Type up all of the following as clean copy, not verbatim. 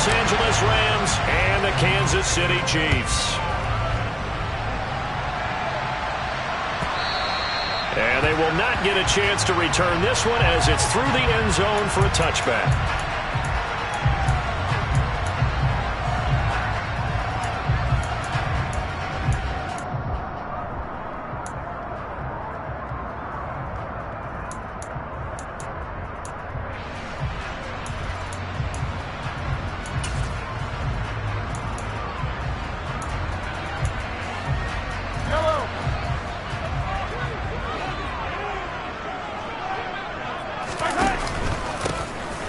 Los Angeles Rams and the Kansas City Chiefs. And they will not get a chance to return this one as it's through the end zone for a touchback.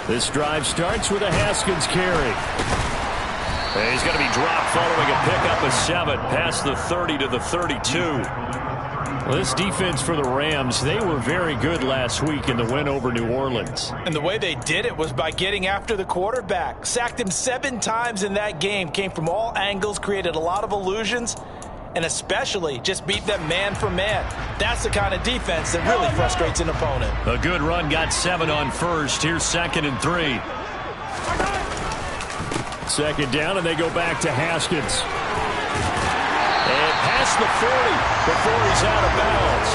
This drive starts with a Haskins carry. And he's going to be dropped following a pickup of 7 past the 30 to the 32. Well, this defense for the Rams, they were very good last week in the win over New Orleans. And the way they did it was by getting after the quarterback. Sacked him 7 times in that game. Came from all angles, created a lot of illusions, and especially just beat them man for man. That's the kind of defense that really frustrates an opponent. A good run got 7 on first. Here's 2nd and 3. 2nd down, and they go back to Haskins. And past the 40 before he's out of bounds.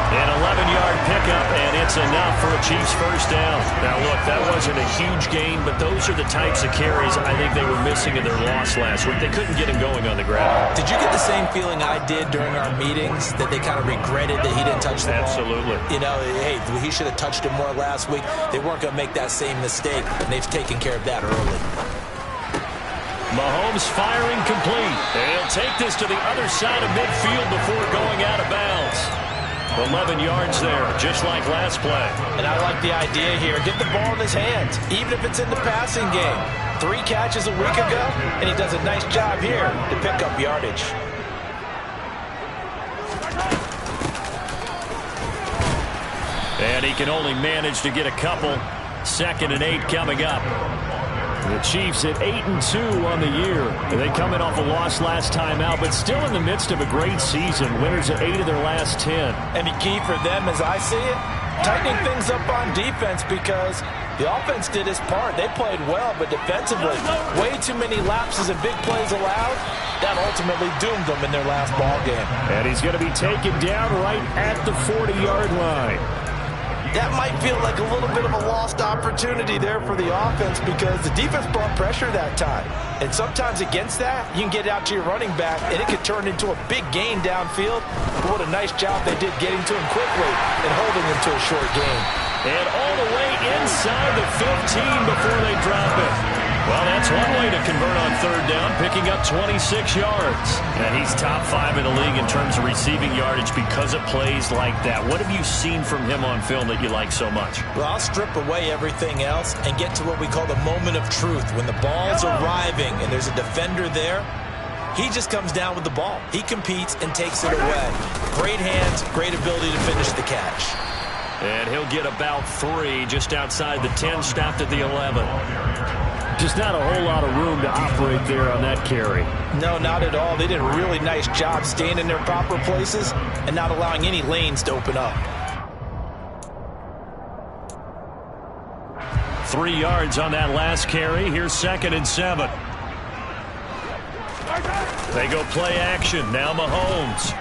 An 11-yard pickup, and it's enough for a Chiefs first down. Now, look, that wasn't a huge gain, but those are the types of carries I think they were missing in their loss last week. They couldn't get him going on the ground. Did you get the same feeling I did during our meetings, that they kind of regretted that he didn't touch the ball? Absolutely. You know, hey, he should have touched it more last week. They weren't going to make that same mistake, and they've taken care of that early. Mahomes firing complete. And he'll take this to the other side of midfield before going out of bounds. 11 yards there, just like last play. And I like the idea here. Get the ball in his hands, even if it's in the passing game. 3 catches a week ago, and he does a nice job here to pick up yardage. And he can only manage to get a couple. 2nd and 8 coming up. The Chiefs at 8-2 on the year. They come in off a loss last time out, but still in the midst of a great season. Winners at 8 of their last 10. And the key for them, as I see it, tightening things up on defense, because the offense did its part. They played well, but defensively, way too many lapses and big plays allowed. That ultimately doomed them in their last ball game. And he's going to be taken down right at the 40-yard line. That might feel like a little bit of a lost opportunity there for the offense, because the defense brought pressure that time. And sometimes against that, you can get out to your running back, and it could turn into a big gain downfield. But what a nice job they did getting to him quickly and holding him to a short gain. And all the way inside the 15 before they drop it. Well, that's one way to convert on 3rd down, picking up 26 yards. And he's top 5 in the league in terms of receiving yardage because of plays like that. What have you seen from him on film that you like so much? Well, I'll strip away everything else and get to what we call the moment of truth. When the ball's arriving and there's a defender there, he just comes down with the ball. He competes and takes it away. Great hands, great ability to finish the catch. And he'll get about 3 just outside the 10, stopped at the 11. Just not a whole lot of room to operate there on that carry. No, not at all. They did a really nice job staying in their proper places and not allowing any lanes to open up. 3 yards on that last carry. Here's 2nd and 7. They go play action. Now Mahomes.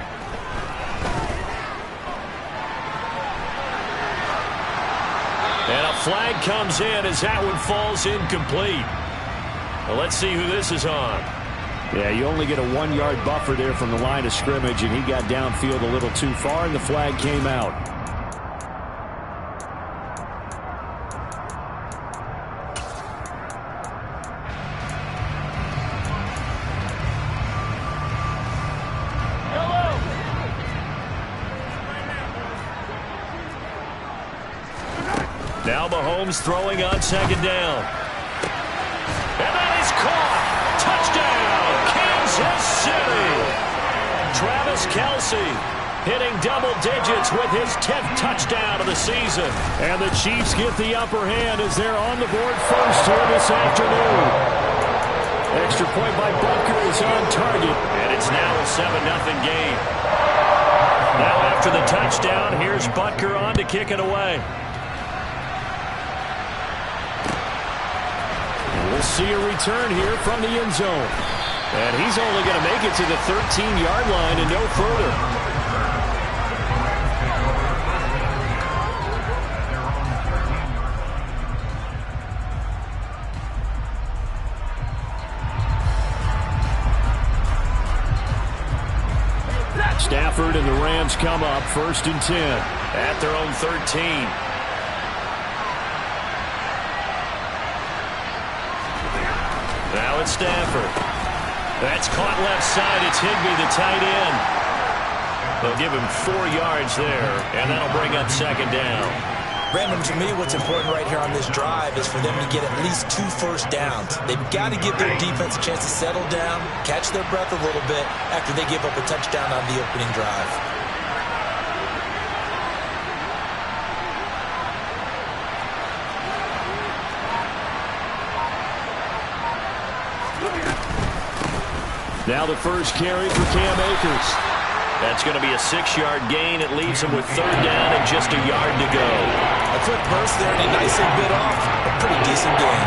And a flag comes in as that one falls incomplete. Well, let's see who this is on. Yeah, you only get a 1-yard buffer there from the line of scrimmage, and he got downfield a little too far, and the flag came out. Now Mahomes throwing on 2nd down. And that is caught. Touchdown, Kansas City. Travis Kelce hitting double digits with his 10th touchdown of the season. And the Chiefs get the upper hand as they're on the board first here this afternoon. Extra point by Butker is on target. And it's now a 7-0 game. Now after the touchdown, here's Butker on to kick it away. We'll see a return here from the end zone. And he's only going to make it to the 13-yard line and no further. Stafford and the Rams come up 1st and 10 at their own 13. Now it's Stafford. That's caught left side. It's Higbee, the tight end. They'll give him 4 yards there, and that'll bring up 2nd down. Brandon, to me, what's important right here on this drive is for them to get at least 2 first downs. They've got to give their defense a chance to settle down, catch their breath a little bit after they give up a touchdown on the opening drive. Now the first carry for Cam Akers. That's going to be a 6-yard gain. It leaves him with 3rd down and just a yard to go. A quick burst there, and he nicely bit off a pretty decent gain.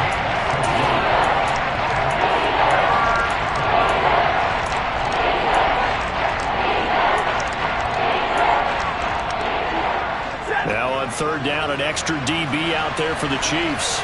Now on 3rd down, an extra DB out there for the Chiefs.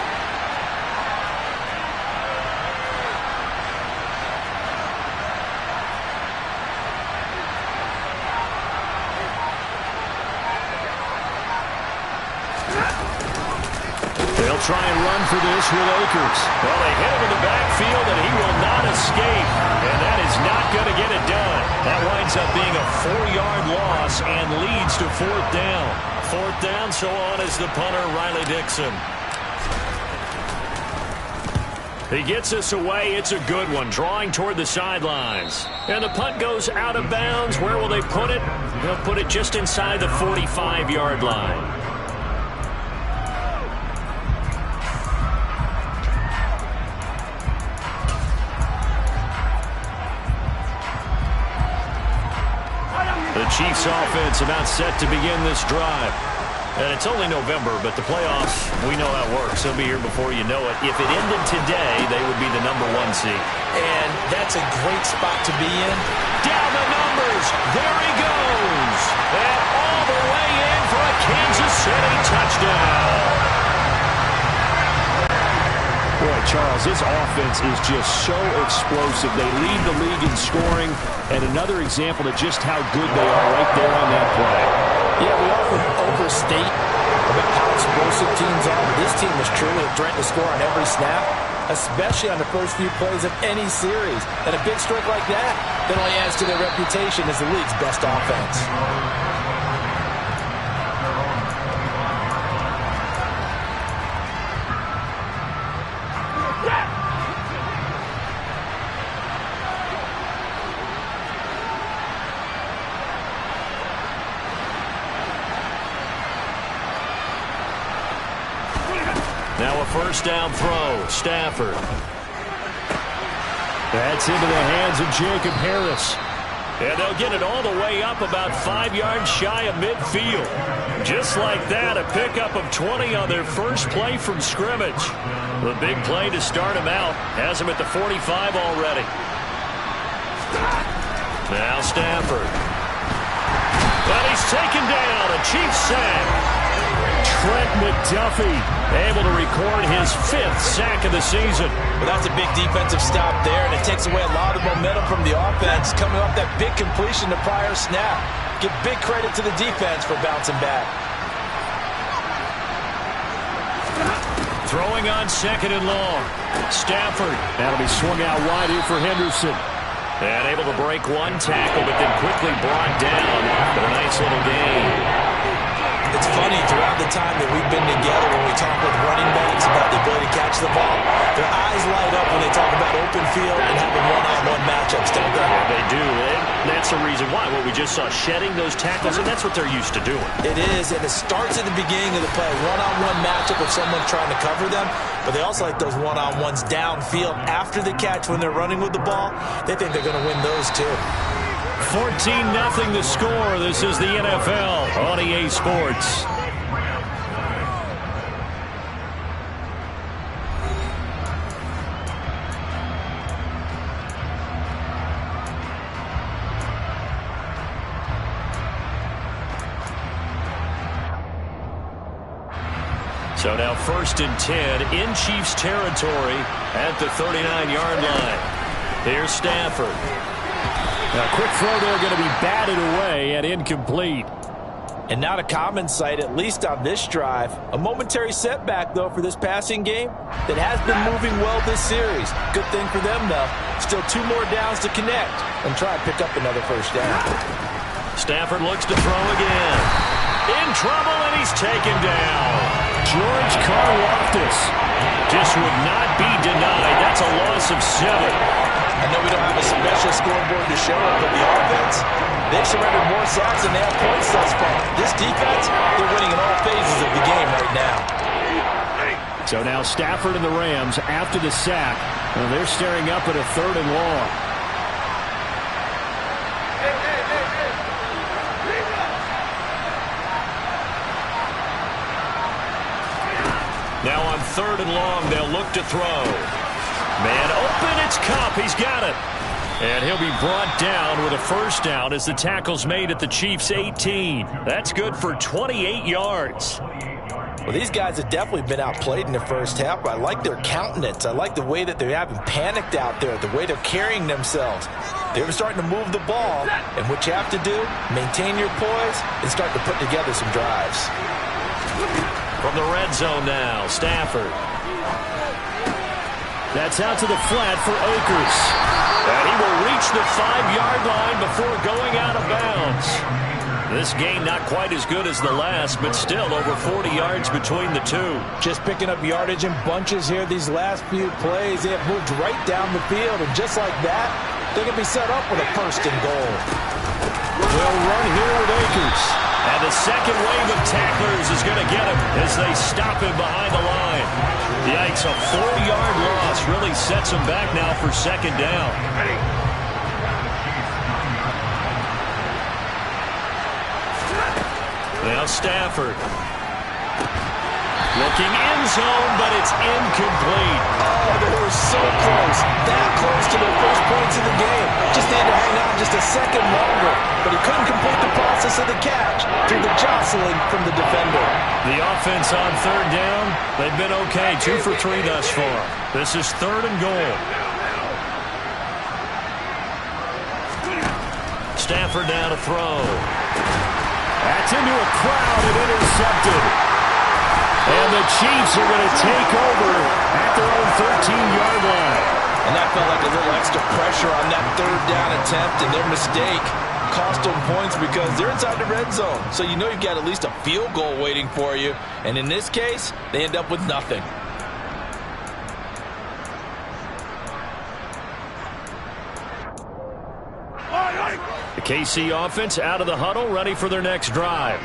Try and run for this with Akers. Well, they hit him in the backfield, and he will not escape. And that is not going to get it done. That winds up being a 4-yard loss and leads to 4th down. 4th down, so on is the punter, Riley Dixon. He gets us away. It's a good one, drawing toward the sidelines. And the punt goes out of bounds. Where will they put it? They'll put it just inside the 45-yard line. The Chiefs offense about set to begin this drive. And it's only November, but the playoffs, we know how it works. They'll be here before you know it. If it ended today, they would be the #1 seed. And that's a great spot to be in. Down the numbers. There he goes. And all the way in for a Kansas City touchdown. Boy, Charles, this offense is just so explosive. They lead the league in scoring, and another example of just how good they are right there on that play. Yeah, we often overstate about how explosive teams are, but this team is truly a threat to score on every snap, especially on the first few plays of any series. And a big stroke like that only adds to their reputation as the league's best offense. Now a first down throw. Stafford. That's into the hands of Jacob Harris. And they'll get it all the way up about 5 yards shy of midfield. Just like that, a pickup of 20 on their first play from scrimmage. The big play to start them out has them at the 45 already. Now Stafford. But he's taken down. A Chiefs sack. Trent McDuffie able to record his 5th sack of the season. Well, that's a big defensive stop there, and it takes away a lot of momentum from the offense coming off that big completion the prior snap. Give big credit to the defense for bouncing back. Throwing on 2nd and long. Stafford. That'll be swung out wide here for Henderson. And able to break one tackle, but then quickly brought down. But a nice little gain. It's funny, throughout the time that we've been together, when we talk with running backs about the ability to catch the ball, their eyes light up when they talk about open field and having one-on-one matchups, don't they? Yeah, they do. And that's the reason why. What we just saw, shedding those tackles, and that's what they're used to doing. It is, and it starts at the beginning of the play. One-on-one matchup with someone trying to cover them, but they also like those one-on-ones downfield after the catch when they're running with the ball. They think they're going to win those too. 14-0 the score. This is the NFL on EA Sports. So now 1st and 10 in Chiefs territory at the 39-yard line. Here's Stafford. Now, quick throw there, going to be batted away and incomplete. And not a common sight, at least on this drive. A momentary setback, though, for this passing game that has been moving well this series. Good thing for them, though. Still 2 more downs to connect and try and pick up another first down. Stafford looks to throw again. In trouble, and he's taken down. George Karlaftis just would not be denied. That's a loss of 7. I know we don't have a special scoreboard to show it, but the offense, they've surrendered more sacks than they have points thus far. This defense, they're winning in all phases of the game right now. So now Stafford and the Rams after the sack. Well, they're staring up at a 3rd and long. Now on 3rd and long, they'll look to throw. Man open, it's Kupp. He's got it. And he'll be brought down with a first down as the tackle's made at the Chiefs' 18. That's good for 28 yards. Well, these guys have definitely been outplayed in the first half, but I like their countenance. I like the way that they haven't panicked out there, the way they're carrying themselves. They're starting to move the ball, and what you have to do, maintain your poise and start to put together some drives. From the red zone now, Stafford. That's out to the flat for Akers. And he will reach the 5-yard line before going out of bounds. This game not quite as good as the last, but still over 40 yards between the two. Just picking up yardage in bunches here these last few plays. They have moved right down the field, and just like that, they can be set up with a 1st and goal. They'll run here with Akers. And the second wave of tacklers is going to get him as they stop him behind the line. Yikes, a 4-yard loss really sets him back now for 2nd down. Now Stafford. Looking end zone, but it's incomplete. Oh, they were so close. That close to their first points of the game. Just had to hang on just a second longer. But he couldn't complete the process of the catch through the jostling from the defender. The offense on 3rd down, they've been okay. 2 for 3 thus far. This is 3rd and goal. Stafford now to throw. That's into a crowd and intercepted. And the Chiefs are going to take over at their own 13-yard line. And that felt like a little extra pressure on that 3rd down attempt, and their mistake cost them points because they're inside the red zone. So you know you've got at least a field goal waiting for you. And in this case, they end up with nothing. The KC offense out of the huddle, ready for their next drive.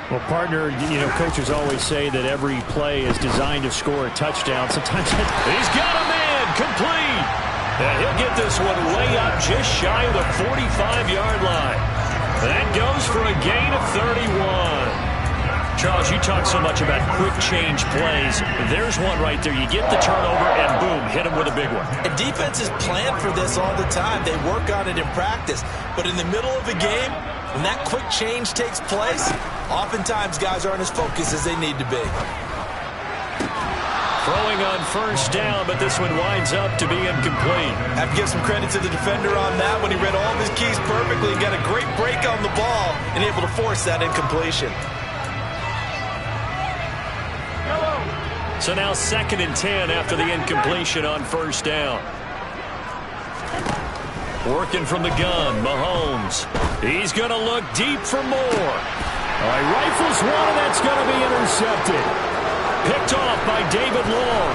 Well, partner, you know, coaches always say that every play is designed to score a touchdown. Sometimes he's got a man complete. And he'll get this one way up just shy of the 45-yard line. That goes for a gain of 31. Charles, you talk so much about quick change plays. There's one right there. You get the turnover and boom, hit him with a big one. And defenses plan for this all the time. They work on it in practice. But in the middle of the game, when that quick change takes place, oftentimes guys aren't as focused as they need to be. Throwing on 1st down, but this one winds up to be incomplete. I have to give some credit to the defender on that when he read all of his keys perfectly and got a great break on the ball and able to force that incompletion. So now 2nd and 10 after the incompletion on 1st down. Working from the gun, Mahomes. He's going to look deep for more. All right, rifles one, and that's going to be intercepted. Picked off by David Long.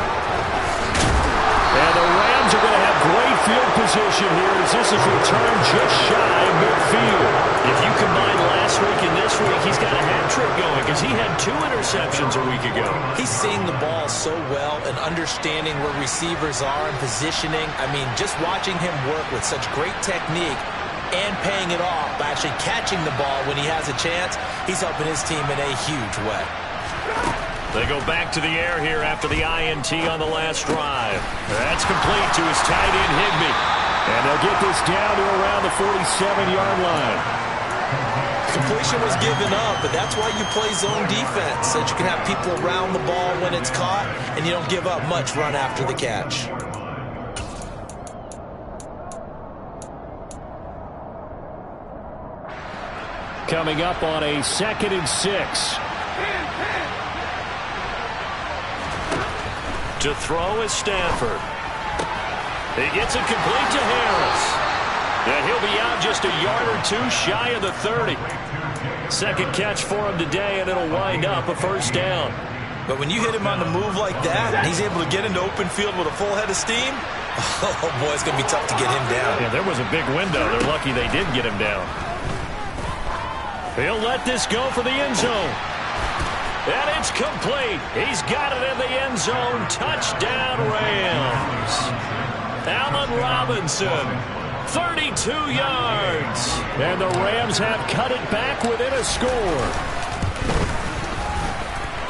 And the Rams are going to have great field position here as this is returned just shy of midfield. If you combine last week and this week, he's got a hat trick going because he had 2 interceptions a week ago. He's seeing the ball so well and understanding where receivers are and positioning. I mean, just watching him work with such great technique and paying it off by actually catching the ball when he has a chance, he's helping his team in a huge way. They go back to the air here after the INT on the last drive. That's complete to his tight end, Higbee. And they'll get this down to around the 47-yard line. Completion was given up, but that's why you play zone defense, so that you can have people around the ball when it's caught, and you don't give up much run after the catch. Coming up on a 2nd and 6. To throw is Stanford. He gets it complete to Harris. And he'll be out just a yard or two shy of the 30. Second catch for him today, and it'll wind up a first down. But when you hit him on the move like that, and he's able to get into open field with a full head of steam, oh boy, it's going to be tough to get him down. Yeah, there was a big window. They're lucky they did get him down. He'll let this go for the end zone. And it's complete. He's got it in the end zone. Touchdown, Rams. Allen Robinson, 32 yards. And the Rams have cut it back within a score.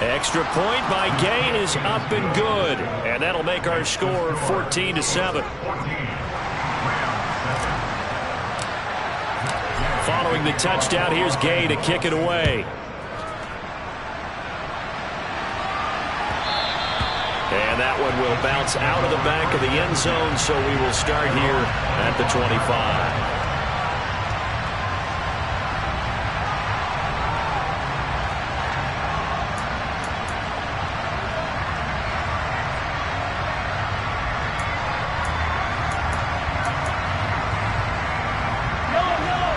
Extra point by Gay is up and good. And that'll make our score 14-7. Following the touchdown, here's Gay to kick it away. And that one will bounce out of the back of the end zone, so we will start here at the 25.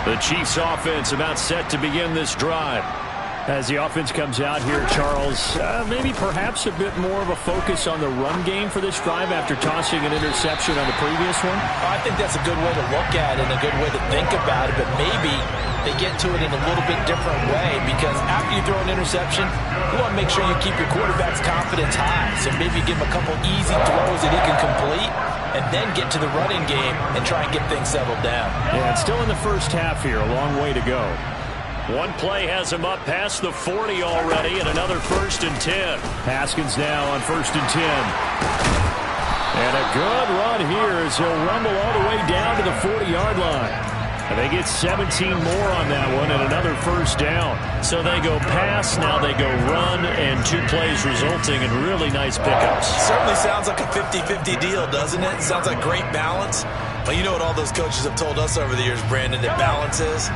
The Chiefs offense about set to begin this drive. As the offense comes out here, Charles, maybe perhaps a bit more of a focus on the run game for this drive after tossing an interception on the previous one? I think that's a good way to look at it and a good way to think about it, but maybe they get to it in a little bit different way, because after you throw an interception, you want to make sure you keep your quarterback's confidence high. So maybe give him a couple easy throws that he can complete, and then get to the running game and try and get things settled down. Yeah, it's still in the first half here. A long way to go. One play has him up past the 40 already, and another 1st and 10. Haskins now on 1st and 10. And a good run here as he'll rumble all the way down to the 40-yard line. And they get 17 more on that one and another first down. So they go pass, now they go run, and 2 plays resulting in really nice pickups. Certainly sounds like a 50-50 deal, doesn't it? Sounds like great balance. But you know what all those coaches have told us over the years, Brandon, that balance is?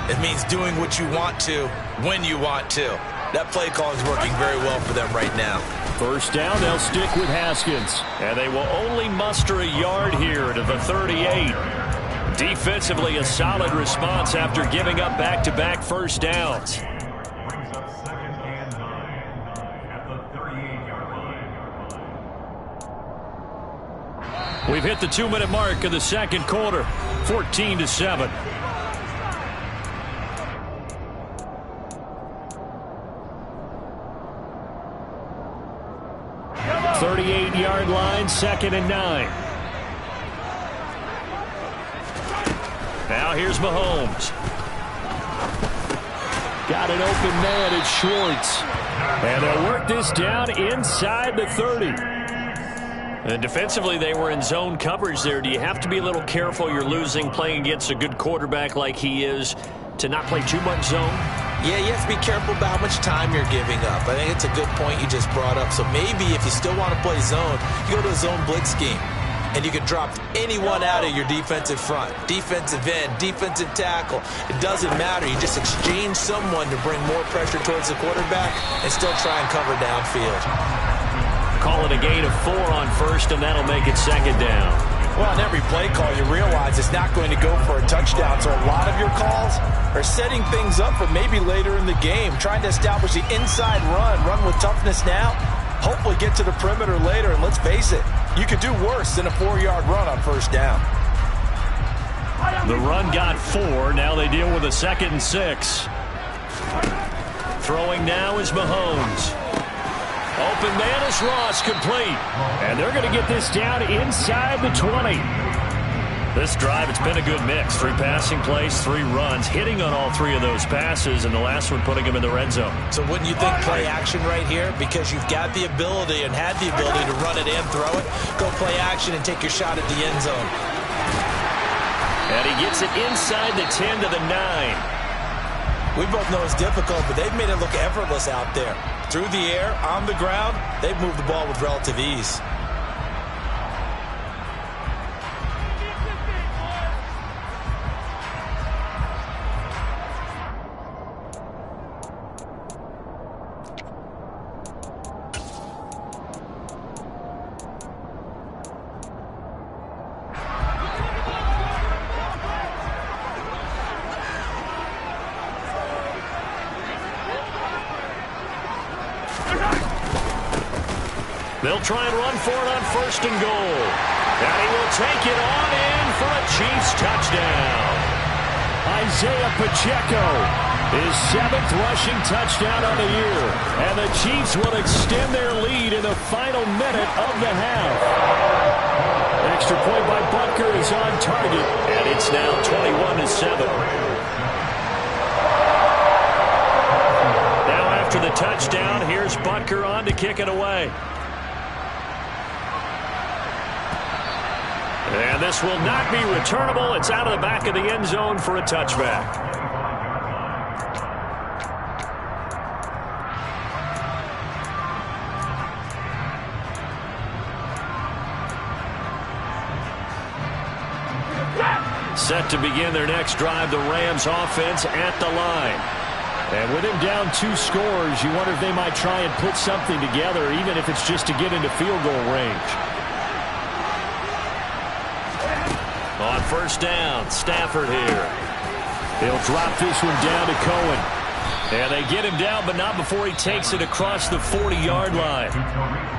It means doing what you want to, when you want to. That play call is working very well for them right now. First down, they'll stick with Haskins. And they will only muster a yard here to the 38. Defensively, a solid response after giving up back-to-back first downs. We've hit the 2-minute mark of the second quarter, 14-7. Yard line, 2nd and 9. Now here's Mahomes. Got an open man at Schwartz. And they'll work this down inside the 30. And defensively, they were in zone coverage there. Do you have to be a little careful? You're losing, playing against a good quarterback like he is, to not play too much zone? Yeah, you have to be careful about how much time you're giving up. I think it's a good point you just brought up. So maybe if you still want to play zone, you go to a zone blitz scheme. And you can drop anyone out of your defensive front. Defensive end, defensive tackle. It doesn't matter. You just exchange someone to bring more pressure towards the quarterback and still try and cover downfield. Call it a gain of 4 on first, and that'll make it 2nd down. Well, on every play call, you realize it's not going to go for a touchdown. So a lot of your calls are setting things up for maybe later in the game, trying to establish the inside run with toughness now, hopefully get to the perimeter later. And let's face it, you could do worse than a 4-yard run on first down. The run got 4. Now they deal with a 2nd and 6. Throwing now is Mahomes. Open man is Ross, complete. And they're going to get this down inside the 20. This drive, it's been a good mix. 3 passing plays, 3 runs, hitting on all 3 of those passes, and the last one putting him in the red zone. So wouldn't you think play action right here? Because you've got the ability and had the ability to run it and throw it. Go play action and take your shot at the end zone. And he gets it inside the 10 to the 9. We both know it's difficult, but they've made it look effortless out there. Through the air, on the ground, they've moved the ball with relative ease. They'll try and run for it on 1st and goal. And he will take it on in for a Chiefs touchdown. Isaiah Pacheco, his 7th rushing touchdown on the year. And the Chiefs will extend their lead in the final minute of the half. Extra point by Butker is on target. And it's now 21-7. Now after the touchdown, here's Butker on to kick it away. And this will not be returnable. It's out of the back of the end zone for a touchback. Set to begin their next drive, the Rams offense at the line. And with him down 2 scores, you wonder if they might try and put something together, even if it's just to get into field goal range. On 1st down, Stafford here. They'll drop this one down to Cohen. And they get him down, but not before he takes it across the 40-yard line.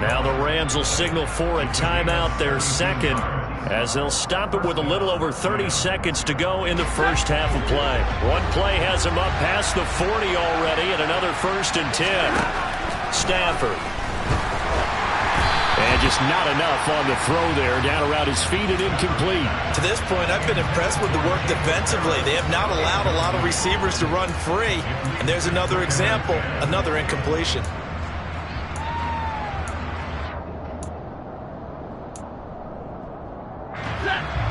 Now the Rams will signal for a timeout, their 2nd, as they'll stop it with a little over 30 seconds to go in the first half of play. One play has him up past the 40 already, and another 1st and 10. Stafford. And just not enough on the throw there. Down around his feet and incomplete. To this point, I've been impressed with the work defensively. They have not allowed a lot of receivers to run free. And there's another example, another incompletion.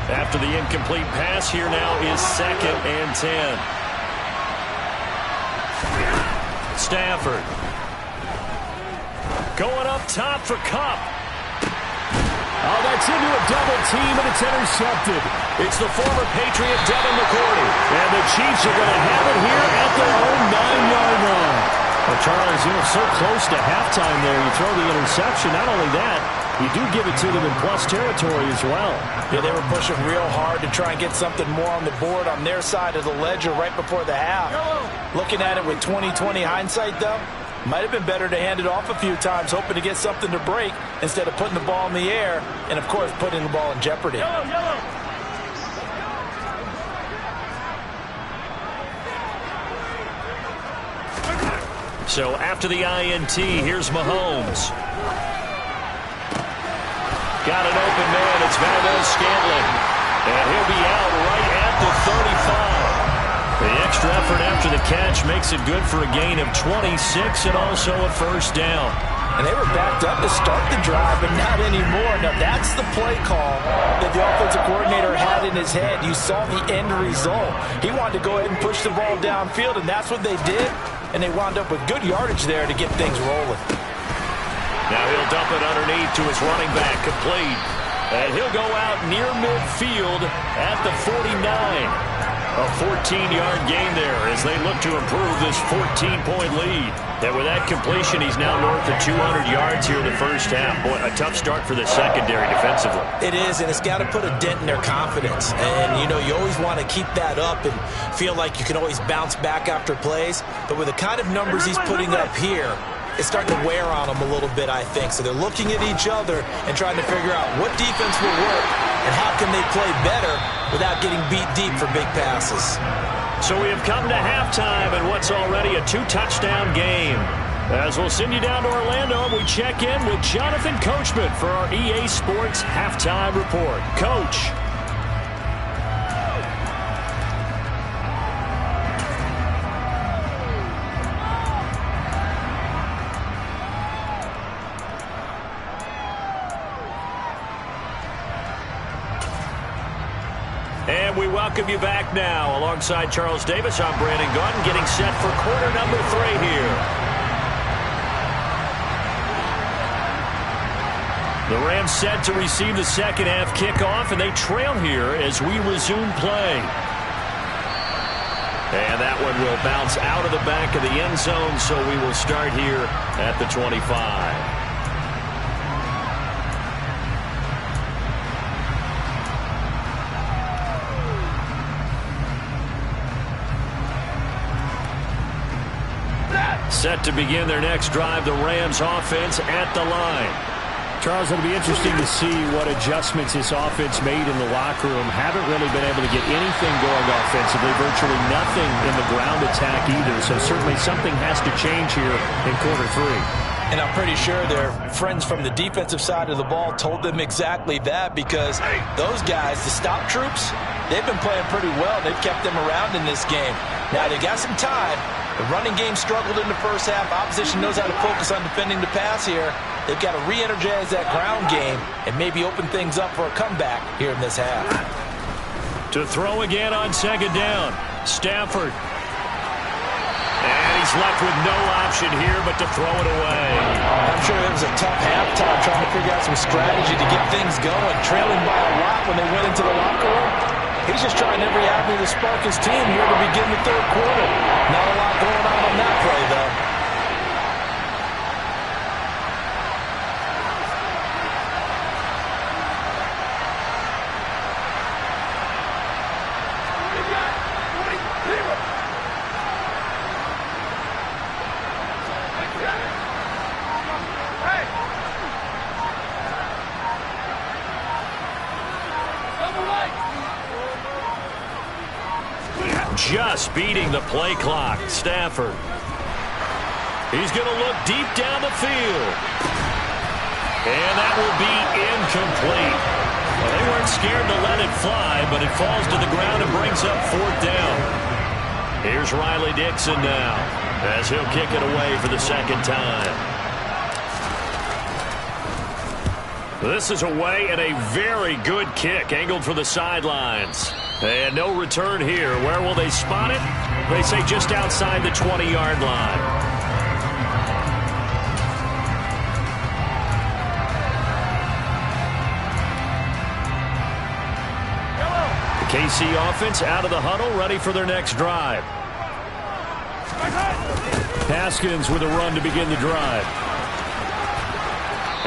After the incomplete pass, here now is 2nd and 10. Stafford. Going up top for Kupp. Oh, that's into a double team, and it's intercepted. It's the former Patriot Devin McCourty. And the Chiefs are going to have it here at their own 9-yard line. Well, Charles, so close to halftime there. You throw the interception. Not only that, you do give it to them in plus territory as well. Yeah, they were pushing real hard to try and get something more on the board on their side of the ledger right before the half. Looking at it with 20/20 hindsight, though, might have been better to hand it off a few times, hoping to get something to break instead of putting the ball in the air and, of course, putting the ball in jeopardy. So after the INT, here's Mahomes. Got an open man. It's Valdes-Scantling. And he'll be out right at the 35. The extra effort after the catch makes it good for a gain of 26 and also a 1st down. And they were backed up to start the drive, but not anymore. Now, that's the play call that the offensive coordinator had in his head. You saw the end result. He wanted to go ahead and push the ball downfield, and that's what they did. And they wound up with good yardage there to get things rolling. Now he'll dump it underneath to his running back, complete. And he'll go out near midfield at the 49. A 14-yard gain there as they look to improve this 14-point lead. And with that completion, he's now north of 200 yards here in the first half. Boy, a tough start for the secondary defensively. It is, and it's got to put a dent in their confidence. And, you know, you always want to keep that up and feel like you can always bounce back after plays. But with the kind of numbers he's putting up here, it's starting to wear on them a little bit, I think. So they're looking at each other and trying to figure out what defense will work and how can they play better without getting beat deep for big passes. So we have come to halftime in what's already a 2-touchdown game. As we'll send you down to Orlando, we check in with Jonathan Coachman for our EA Sports Halftime Report. Coach. And we welcome welcome you back now. Alongside Charles Davis, I'm Brandon Gaudin, getting set for quarter number 3 here. The Rams set to receive the second half kickoff, and they trail here as we resume play. And that one will bounce out of the back of the end zone, so we will start here at the 25. Set to begin their next drive, the Rams offense at the line. Charles, it'll be interesting to see what adjustments this offense made in the locker room. Haven't really been able to get anything going offensively, virtually nothing in the ground attack either. So certainly something has to change here in quarter 3. And I'm pretty sure their friends from the defensive side of the ball told them exactly that, because those guys, the stop troops, they've been playing pretty well. They've kept them around in this game. Now they got some time. The running game struggled in the first half. Opposition knows how to focus on defending the pass here. They've got to re-energize that ground game and maybe open things up for a comeback here in this half. To throw again on second down, Stafford. And he's left with no option here but to throw it away. I'm sure it was a tough halftime trying to figure out some strategy to get things going. Trailing by a lot when they went into the locker room. He's just trying every avenue to spark his team here to begin the third quarter. Not a lot going on that play, though. Just beating the play clock, Stafford. He's going to look deep down the field. And that will be incomplete. Well, they weren't scared to let it fly, but it falls to the ground and brings up 4th down. Here's Riley Dixon now, as he'll kick it away for the second time. This is away and a very good kick, angled for the sidelines. And no return here. Where will they spot it? They say just outside the 20-yard line. The KC offense out of the huddle, ready for their next drive. Haskins with a run to begin the drive.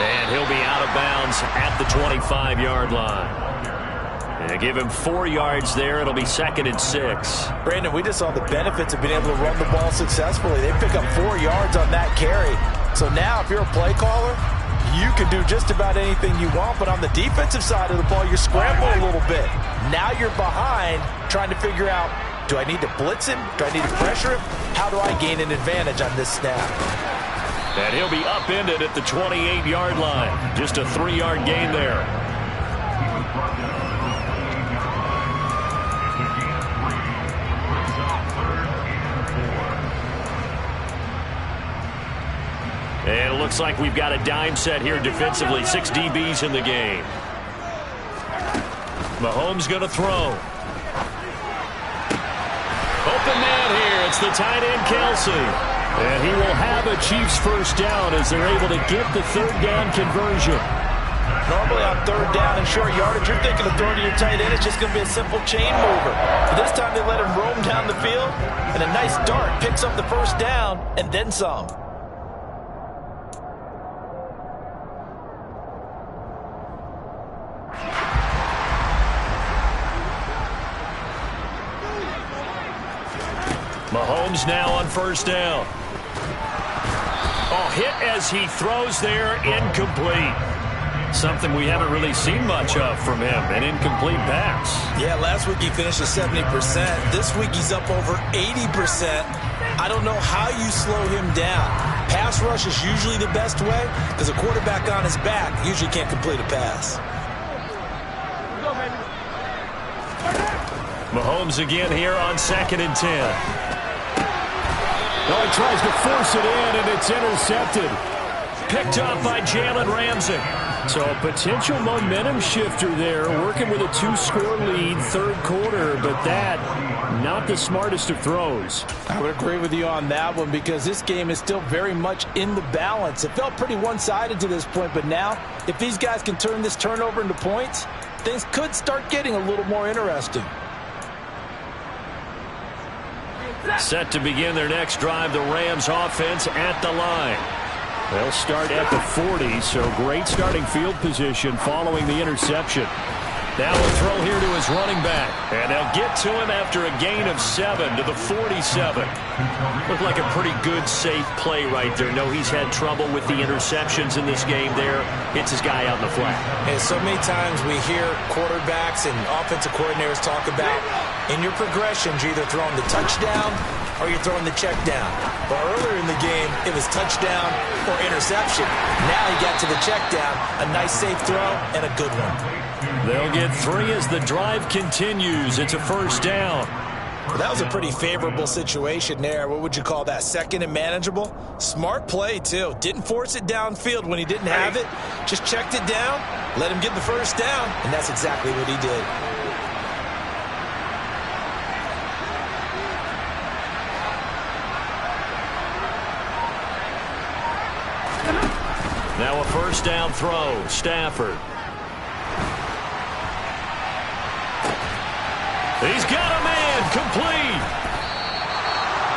And he'll be out of bounds at the 25-yard line. And give him 4 yards there. It'll be 2nd and 6. Brandon, we just saw the benefits of being able to run the ball successfully. They pick up 4 yards on that carry. So now if you're a play caller, you can do just about anything you want. But on the defensive side of the ball, you're scrambling a little bit. Now you're behind trying to figure out, do I need to blitz him? Do I need to pressure him? How do I gain an advantage on this snap? And he'll be upended at the 28-yard line. Just a 3-yard gain there. And it looks like we've got a dime set here defensively. 6 DBs in the game. Mahomes going to throw. Open man here. It's the tight end, Kelce. And he will have a Chiefs first down as they're able to get the 3rd down conversion. Normally on 3rd down and short yardage, you're thinking of throwing to your tight end. It's just going to be a simple chain mover. But this time they let him roam down the field, and a nice dart picks up the first down and then some. Mahomes now on 1st down. Oh, hit as he throws there, incomplete. Something we haven't really seen much of from him, an incomplete pass. Yeah, last week he finished at 70%. This week he's up over 80%. I don't know how you slow him down. Pass rush is usually the best way because a quarterback on his back usually can't complete a pass. Mahomes again here on 2nd and 10. Oh, he tries to force it in, and it's intercepted. Picked up by Jalen Ramsey. So a potential momentum shifter there, working with a 2-score lead, third quarter, but that, not the smartest of throws. I would agree with you on that one because this game is still very much in the balance. It felt pretty one-sided to this point, but now, if these guys can turn this turnover into points, things could start getting a little more interesting. Set to begin their next drive, the Rams offense at the line. They'll start at the 40, so great starting field position following the interception. Now a throw here to his running back. And they'll get to him after a gain of 7 to the 47. Looked like a pretty good, safe play right there. No, he's had trouble with the interceptions in this game there. Hits his guy out in the flat. And so many times we hear quarterbacks and offensive coordinators talk about in your progressions, you're either throwing the touchdown or you're throwing the check down. But earlier in the game, it was touchdown or interception. Now he got to the check down, a nice safe throw and a good one. They'll get 3 as the drive continues. It's a first down. Well, that was a pretty favorable situation there. What would you call that? Second and manageable? Smart play, too. Didn't force it downfield when he didn't have it. Just checked it down, let him get the first down, and that's exactly what he did. Now a first down throw. Stafford. He's got a man complete.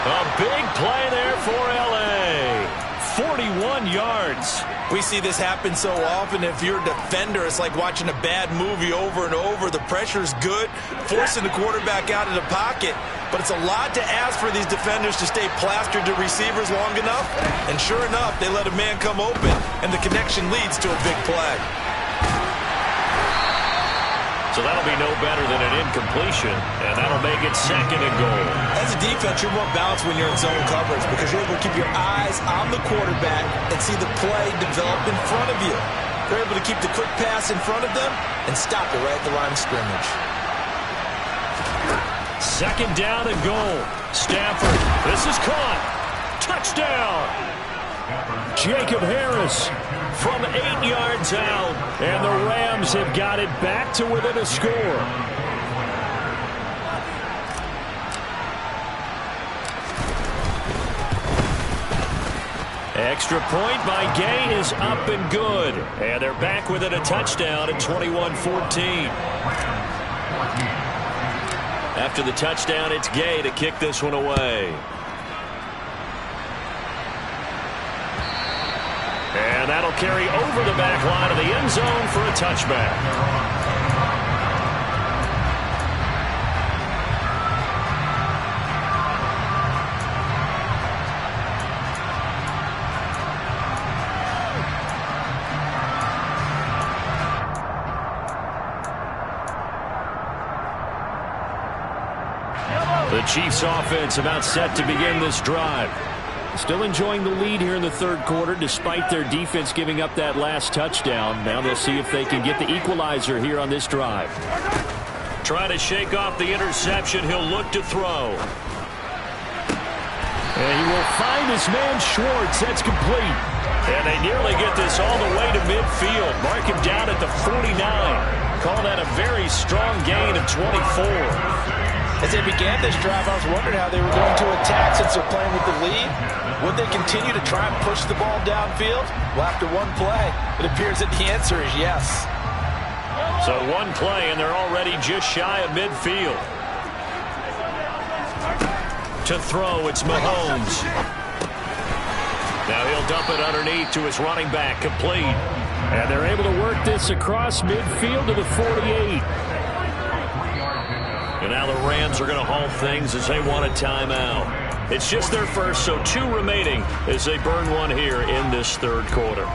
A big play there for L.A. 41 yards. We see this happen so often. If you're a defender, it's like watching a bad movie over and over. The pressure's good, forcing the quarterback out of the pocket. But it's a lot to ask for these defenders to stay plastered to receivers long enough. And sure enough, they let a man come open, and the connection leads to a big play. So that'll be no better than an incompletion, and that'll make it second and goal. As a defense, you're more balanced when you're in zone coverage because you're able to keep your eyes on the quarterback and see the play develop in front of you. They're able to keep the quick pass in front of them and stop it right at the line of scrimmage. Second down and goal. Stafford. This is caught. Touchdown. Jacob Harris from 8 yards out. And the Rams have got it back to within a score. Extra point by Gay is up and good. And they're back within a touchdown at 21-14. After the touchdown, it's Gay to kick this one away. And that'll carry over the back line of the end zone for a touchback. The Chiefs offense about set to begin this drive. Still enjoying the lead here in the third quarter despite their defense giving up that last touchdown. Now they'll see if they can get the equalizer here on this drive. Trying to shake off the interception. He'll look to throw. And he will find his man Schwartz. That's complete. And they nearly get this all the way to midfield. Mark him down at the 49. Call that a very strong gain of 24. As they began this drive, I was wondering how they were going to attack since they're playing with the lead. Would they continue to try and push the ball downfield? Well, after one play, it appears that the answer is yes. So one play, and they're already just shy of midfield. To throw, it's Mahomes. Now he'll dump it underneath to his running back, complete. And they're able to work this across midfield to the 48. And now the Rams are going to halt things as they want a timeout. It's just their first, so 2 remaining as they burn one here in this third quarter.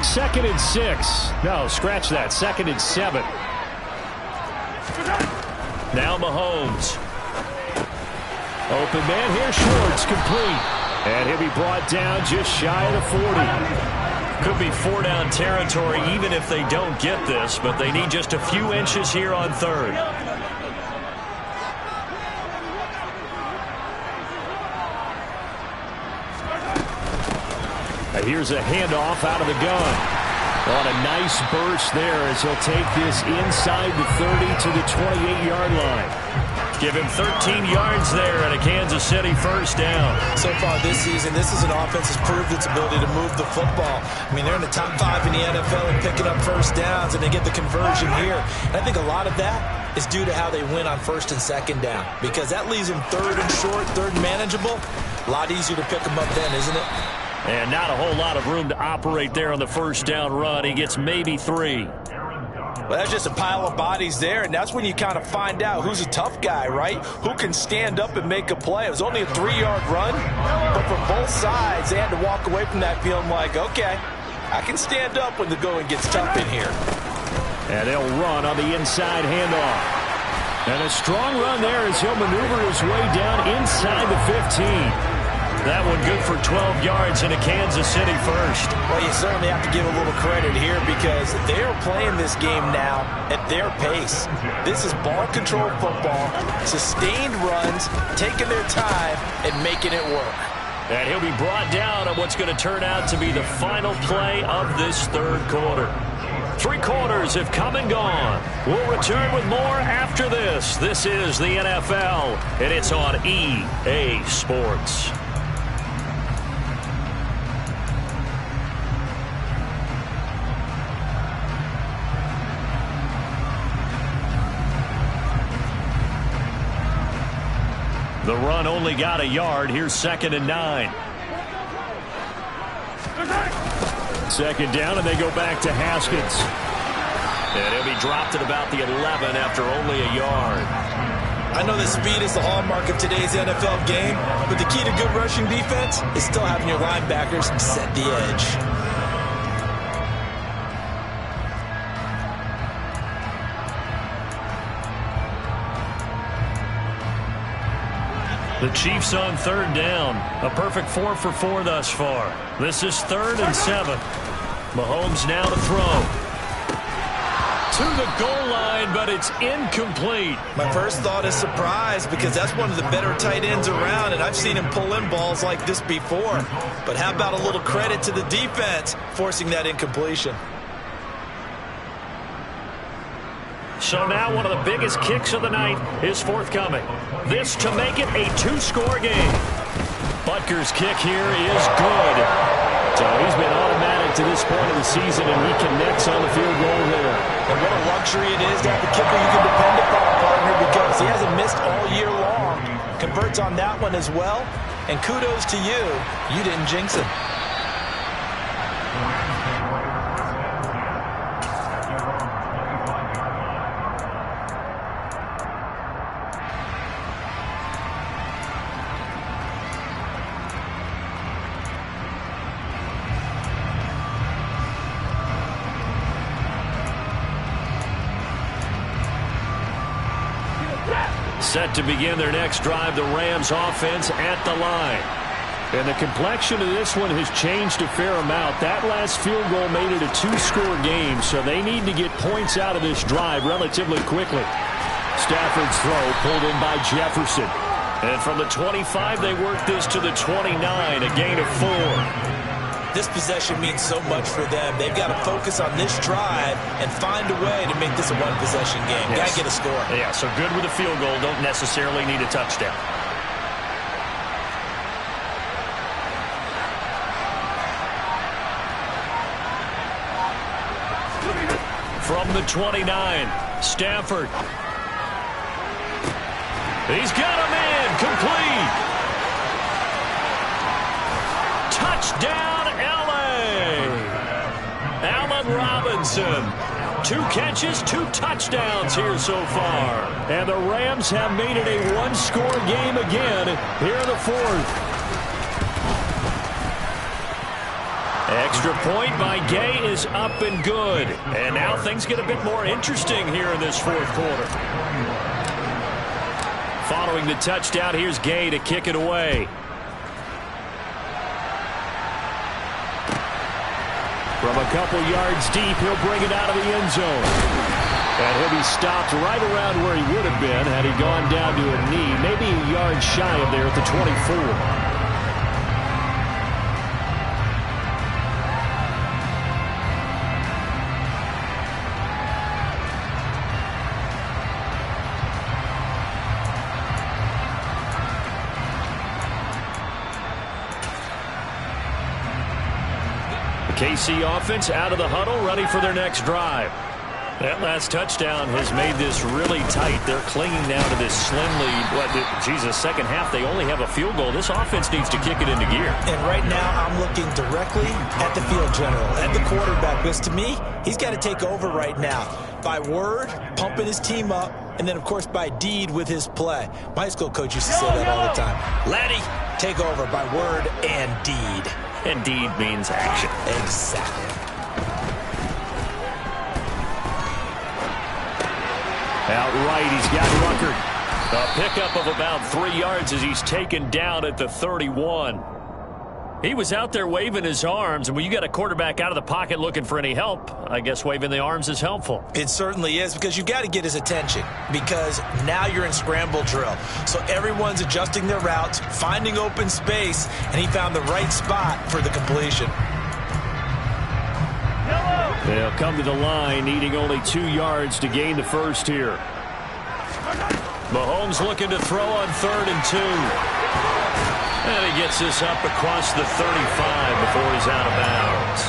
Second and 6. No, scratch that. Second and 7. Now Mahomes. Open man here, Schwartz, complete. And he'll be brought down just shy of the 40. Could be 4-down territory even if they don't get this, but they need just a few inches here on third. Here's a handoff out of the gun. On a nice burst there as he'll take this inside the 30 to the 28-yard line. Give him 13 yards there and a Kansas City first down. So far this season, this is an offense that's proved its ability to move the football. I mean, they're in the top 5 in the NFL and picking up first downs, and they get the conversion here. And I think a lot of that is due to how they win on first and second down, because that leaves them third and short, third and manageable. A lot easier to pick them up then, isn't it? And not a whole lot of room to operate there on the first down run. He gets maybe 3. Well, that's just a pile of bodies there, and that's when you kind of find out who's a tough guy, right? Who can stand up and make a play. It was only a 3-yard run, but from both sides, they had to walk away from that feeling like, okay, I can stand up when the going gets tough in here. And they'll run on the inside handoff. And a strong run there as he'll maneuver his way down inside the 15. That one good for 12 yards and a Kansas City first. Well, you certainly have to give a little credit here because they are playing this game now at their pace. This is ball control football, sustained runs, taking their time, and making it work. And he'll be brought down on what's going to turn out to be the final play of this third quarter. 3 quarters have come and gone. We'll return with more after this. This is the NFL, and it's on EA Sports. The run only got a yard. Here's 2nd and 9. Second down, and they go back to Haskins. And he'll be dropped at about the 11 after only a yard. I know that speed is the hallmark of today's NFL game, but the key to good rushing defense is still having your linebackers set the edge. The Chiefs on 3rd down. A perfect 4 for 4 thus far. This is 3rd and 7. Mahomes now to throw. To the goal line, but it's incomplete. My first thought is surprise because that's one of the better tight ends around, and I've seen him pull in balls like this before. But how about a little credit to the defense forcing that incompletion? So now one of the biggest kicks of the night is forthcoming. This to make it a 2-score game. Butker's kick here is good. So he's been automatic to this point of the season, and he connects on the field goal there. And what a luxury it is to have a kicker you can depend upon, partner, because he hasn't missed all year long. Converts on that one as well. And kudos to you. You didn't jinx it. Set to begin their next drive, the Rams offense at the line. And the complexion of this one has changed a fair amount. That last field goal made it a 2-score game, so they need to get points out of this drive relatively quickly. Stafford's throw pulled in by Jefferson. And from the 25, they work this to the 29, a gain of 4. This possession means so much for them. They've got to focus on this drive and find a way to make this a one-possession game. Yes. Got to get a score. Yeah, so good with a field goal. Don't necessarily need a touchdown. From the 29, Stafford. He's got him in. Complete. Touchdown. Allen Robinson. 2 catches, 2 touchdowns here so far. And the Rams have made it a 1-score game again here in the 4th. Extra point by Gay is up and good. And now things get a bit more interesting here in this 4th quarter. Following the touchdown, here's Gay to kick it away. From a couple yards deep, he'll bring it out of the end zone. And he'll be stopped right around where he would have been had he gone down to a knee, maybe a yard shy of there at the 24. KC offense out of the huddle, ready for their next drive. That last touchdown has made this really tight. They're clinging now to this slim lead. Second half, they only have a field goal. This offense needs to kick it into gear. And right now, I'm looking directly at the field general, at the quarterback, because to me, he's got to take over right now. By word, pumping his team up, and then, of course, by deed with his play. My high school coach used to say that all the time. Laddie, take over by word and deed. And deed means action. Exactly. Outright, he's got Ruckert. A pickup of about 3 yards as he's taken down at the 31. He was out there waving his arms, and when you got a quarterback out of the pocket looking for any help, I guess waving the arms is helpful. It certainly is, because you got to get his attention, because now you're in scramble drill. So everyone's adjusting their routes, finding open space, and he found the right spot for the completion. They'll come to the line, needing only 2 yards to gain the first here. Mahomes looking to throw on 3rd and 2. And he gets this up across the 35 before he's out of bounds.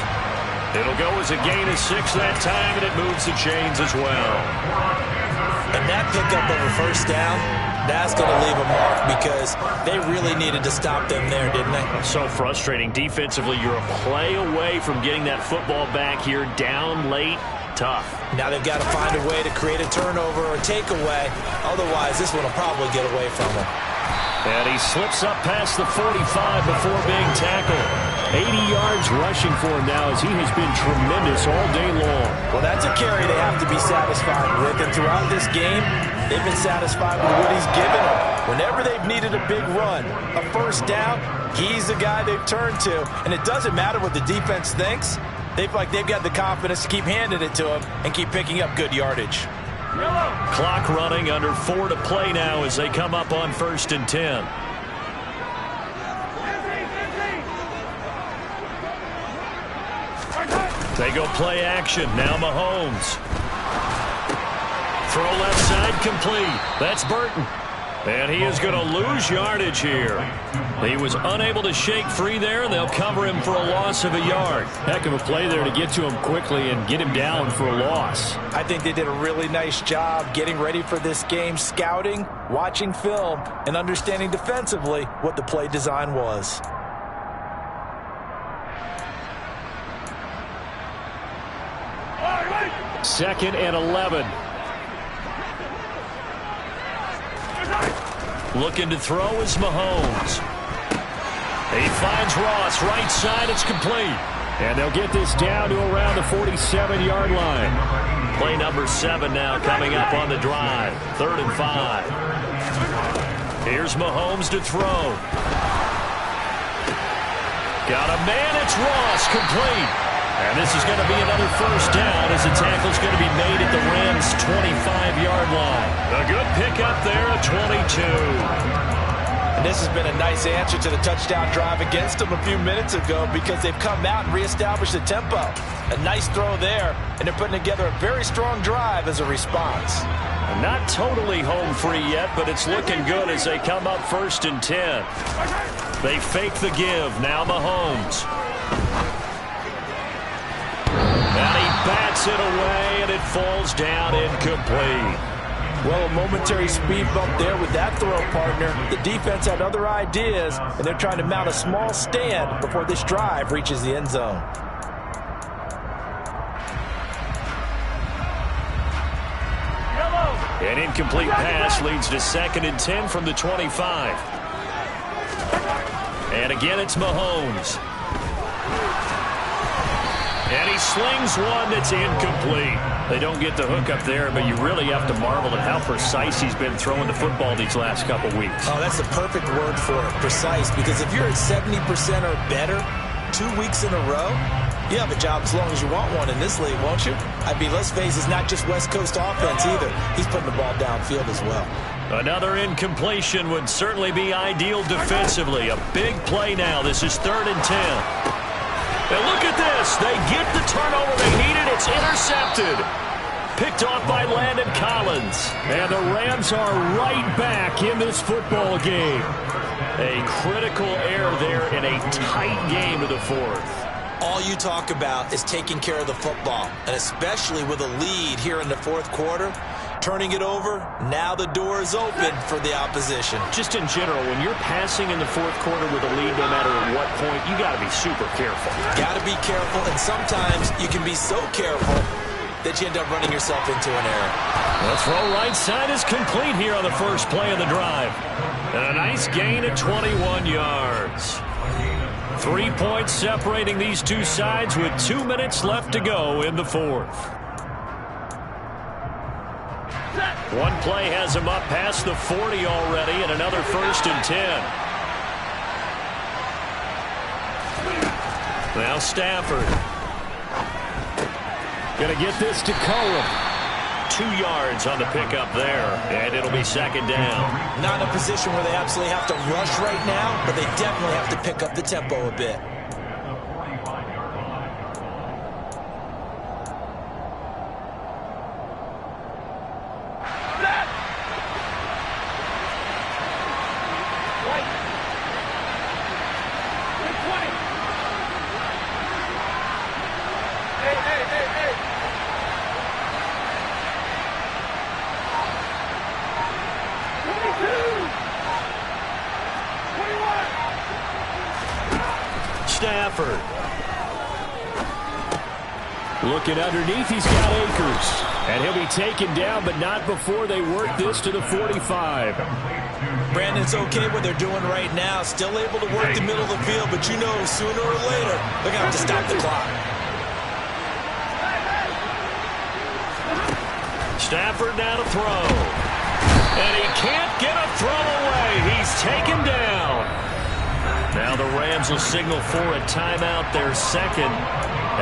It'll go as a gain of 6 that time, and it moves the chains as well. And that pickup of a first down, that's going to leave a mark, because they really needed to stop them there, didn't they? So frustrating. Defensively, you're a play away from getting that football back here, down late. Tough. Now they've got to find a way to create a turnover or takeaway. Otherwise, this one will probably get away from them. And he slips up past the 45 before being tackled. 80 yards rushing for him now, as he has been tremendous all day long. Well, that's a carry they have to be satisfied with. And throughout this game, they've been satisfied with what he's given them. Whenever they've needed a big run, a first down, he's the guy they've turned to. And it doesn't matter what the defense thinks. They've got the confidence to keep handing it to him and keep picking up good yardage. Clock running, under 4 to play now as they come up on 1st and 10. They go play action. Now Mahomes. Throw left side complete. That's Burton. And he is going to lose yardage here. He was unable to shake free there, and they'll cover him for a loss of a yard. Heck of a play there to get to him quickly and get him down for a loss. I think they did a really nice job getting ready for this game, scouting, watching film, and understanding defensively what the play design was. Second and 11. Looking to throw is Mahomes. He finds Ross, right side, it's complete. And they'll get this down to around the 47-yard line. Play number 7 now coming up on the drive. 3rd and 5. Here's Mahomes to throw. Got a man, it's Ross, complete. And this is going to be another first down as the tackle's going to be made at the Rams' 25-yard line. A good pickup there at 22. And this has been a nice answer to the touchdown drive against them a few minutes ago, because they've come out and reestablished the tempo. A nice throw there, and they're putting together a very strong drive as a response. Not totally home free yet, but it's looking good as they come up 1st and 10. They fake the give. Now Mahomes. And he bats it away, and it falls down incomplete. Well, a momentary speed bump there with that throw, partner. The defense had other ideas, and they're trying to mount a small stand before this drive reaches the end zone. An incomplete pass leads to 2nd and 10 from the 25. And again, it's Mahomes. And he slings one that's incomplete. They don't get the hook up there, but you really have to marvel at how precise he's been throwing the football these last couple weeks. Oh, that's the perfect word for it, precise, because if you're at 70% or better 2 weeks in a row, You have a job as long as you want one in this league, won't you? I mean, let's face it, it's not just West Coast offense either. He's putting the ball downfield as well. Another incompletion would certainly be ideal defensively. A big play now. This is 3rd and 10. And look at this. They get the turnover they needed. It's intercepted. Picked off by Landon Collins. And the Rams are right back in this football game. A critical error there in a tight game of the 4th. All you talk about is taking care of the football, and especially with a lead here in the 4th quarter. Turning it over, now the door is open for the opposition. Just in general, when you're passing in the 4th quarter with a lead, no matter at what point, you got to be super careful. Got to be careful, and sometimes you can be so careful that you end up running yourself into an error. The throw right side is complete here on the first play of the drive. And a nice gain at 21 yards. 3 points separating these two sides with 2 minutes left to go in the 4th. One play has him up past the 40 already, and another 1st and 10. Now Stafford. Going to get this to Cohen. 2 yards on the pickup there, and it'll be 2nd down. Not in a position where they absolutely have to rush right now, but they definitely have to pick up the tempo a bit. Stafford. Looking underneath, he's got Akers. And he'll be taken down, but not before they work this to the 45. Brandon, it's okay what they're doing right now. Still able to work the middle of the field, but you know sooner or later they're going to have to stop the clock. Stafford now to throw. And he can't get a throw away. He's taken down. Now the Rams will signal for a timeout, their 2nd,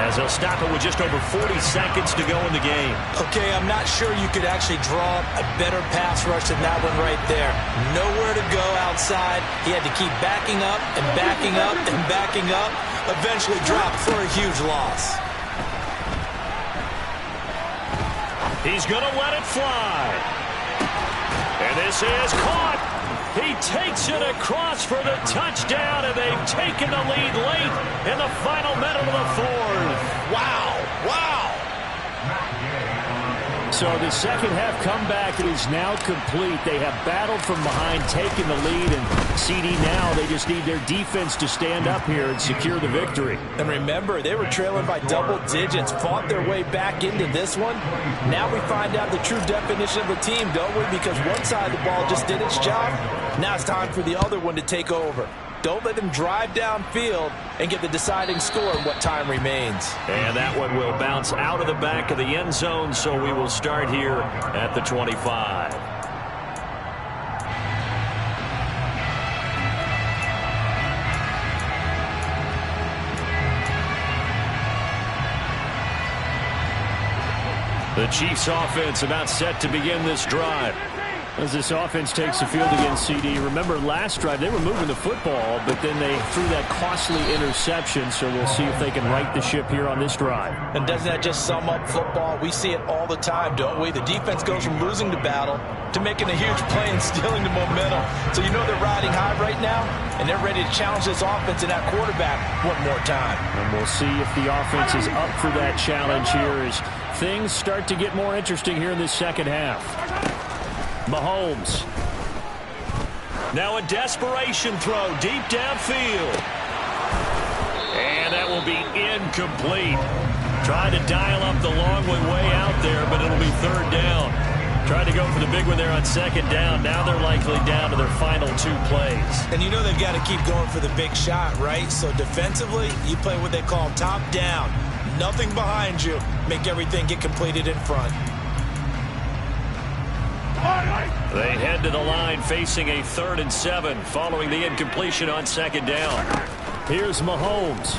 as they'll stop it with just over 40 seconds to go in the game. Okay, I'm not sure you could actually draw a better pass rush than that one right there. Nowhere to go outside. He had to keep backing up and backing up and backing up. Eventually dropped for a huge loss. He's going to let it fly. And this is caught. He takes it across for the touchdown, and they've taken the lead late in the final minute of the 4th. Wow, wow. So the second half comeback is now complete. They have battled from behind, taken the lead, and CD now they just need their defense to stand up here and secure the victory. And remember, they were trailing by double digits, fought their way back into this one. Now we find out the true definition of a team, don't we? Because one side of the ball just did its job. Now it's time for the other one to take over. Don't let them drive downfield and get the deciding score in what time remains. And that one will bounce out of the back of the end zone, so we will start here at the 25. The Chiefs offense about set to begin this drive. As this offense takes the field against CD, remember last drive they were moving the football, but then they threw that costly interception, so we'll see if they can right the ship here on this drive. And doesn't that just sum up football? We see it all the time, don't we? The defense goes from losing the battle to making a huge play and stealing the momentum. So you know they're riding high right now, and they're ready to challenge this offense and that quarterback one more time. And we'll see if the offense is up for that challenge here as things start to get more interesting here in this second half. Mahomes. Now a desperation throw deep downfield. And that will be incomplete. Trying to dial up the long way out there, but it'll be 3rd down. Tried to go for the big one there on 2nd down. Now they're likely down to their final 2 plays. And you know they've got to keep going for the big shot, right? So defensively, you play what they call top down. Nothing behind you. Make everything get completed in front. They head to the line facing a 3rd and 7 following the incompletion on 2nd down. Here's Mahomes.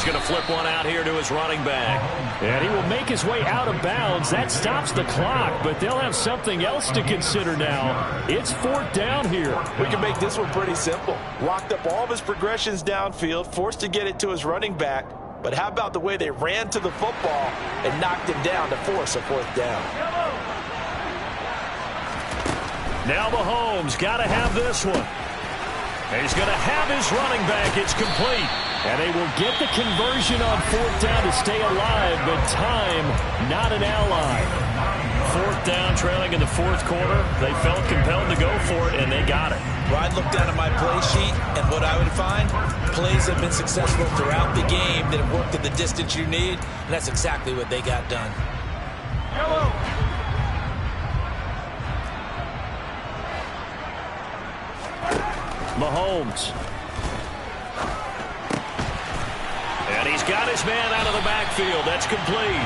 going to flip one out here to his running back. And he will make his way out of bounds. That stops the clock, but they'll have something else to consider now. It's 4th down here. We can make this one pretty simple. Locked up all of his progressions downfield, forced to get it to his running back. But how about the way they ran to the football and knocked him down to force a 4th down? Now Mahomes got to have this one. He's going to have his running back. It's complete. And they will get the conversion on 4th down to stay alive, but time, not an ally. 4th down, trailing in the 4th quarter. They felt compelled to go for it, and they got it. Well, I'd look down at my play sheet, and what I would find, plays have been successful throughout the game that have worked at the distance you need, and that's exactly what they got done. Mahomes. And he's got his man out of the backfield. That's complete.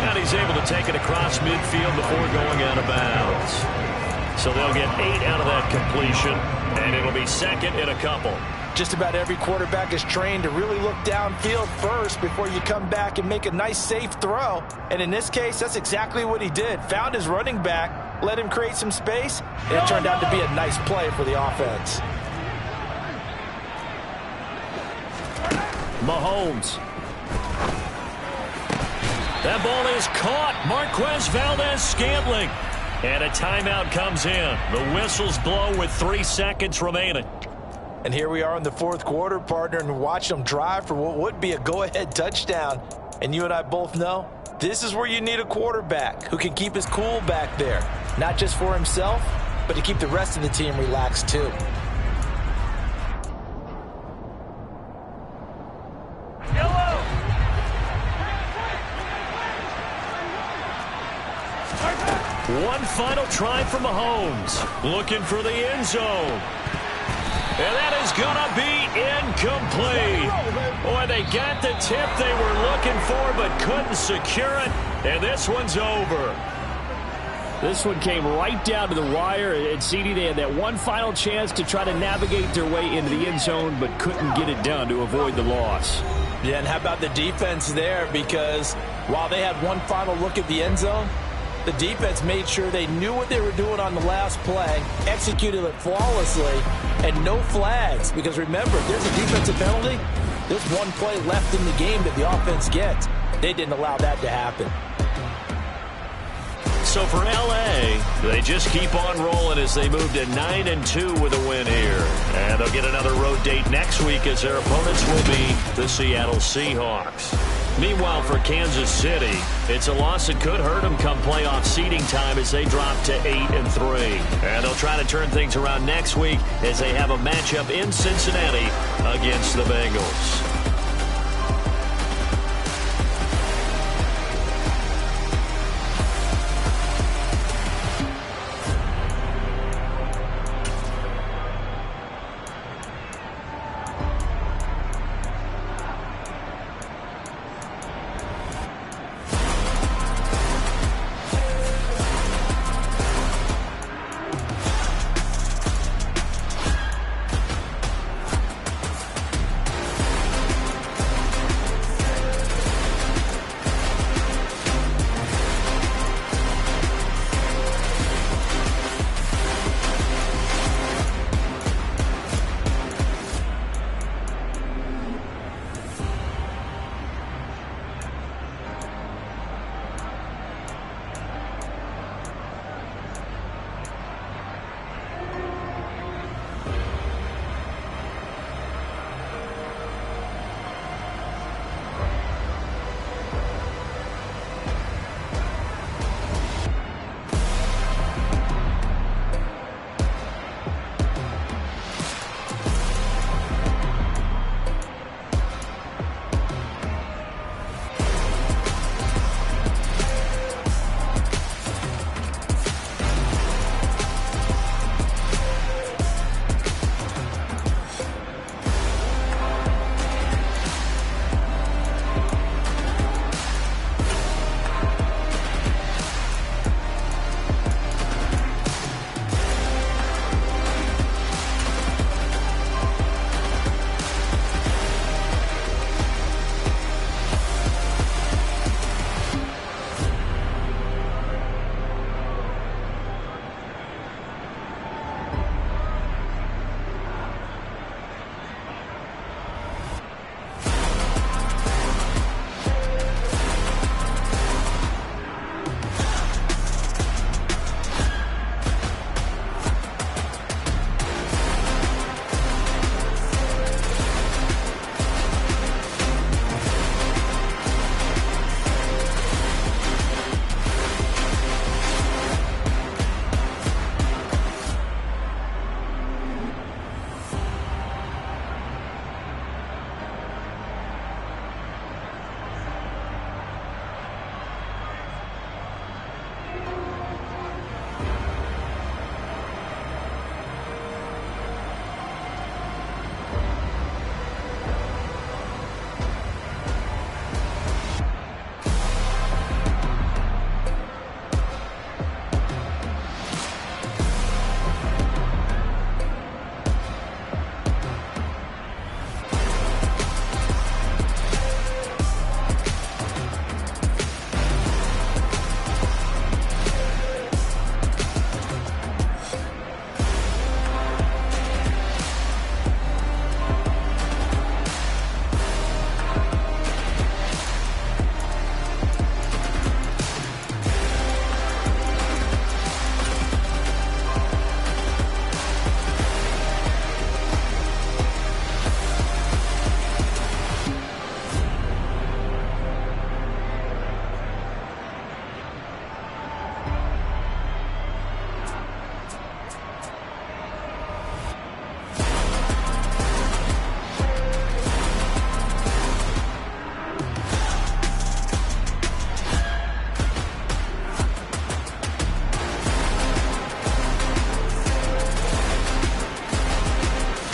And he's able to take it across midfield before going out of bounds. So they'll get 8 out of that completion, and it'll be 2nd and a couple. Just about every quarterback is trained to really look downfield first before you come back and make a nice, safe throw. And in this case, that's exactly what he did. Found his running back, let him create some space, and it turned out to be a nice play for the offense. Mahomes. That ball is caught. Marquez Valdes-Scantling. And a timeout comes in. The whistles blow with 3 seconds remaining. And here we are in the 4th quarter, partner, and watch them drive for what would be a go-ahead touchdown. And you and I both know this is where you need a quarterback who can keep his cool back there. Not just for himself, but to keep the rest of the team relaxed too. One final try for Mahomes. Looking for the end zone. And that is going to be incomplete. Boy, they got the tip they were looking for but couldn't secure it. And this one's over. This one came right down to the wire. And CD, they had that one final chance to try to navigate their way into the end zone but couldn't get it done to avoid the loss. Yeah, and how about the defense there? Because while they had one final look at the end zone, the defense made sure they knew what they were doing on the last play, executed it flawlessly, and no flags. Because remember, if there's a defensive penalty, there's one play left in the game that the offense gets. They didn't allow that to happen. So for L.A., they just keep on rolling as they move to 9-2 with a win here. And they'll get another road date next week as their opponents will be the Seattle Seahawks. Meanwhile, for Kansas City, it's a loss that could hurt them come playoff seeding time as they drop to 8-3. And they'll try to turn things around next week as they have a matchup in Cincinnati against the Bengals.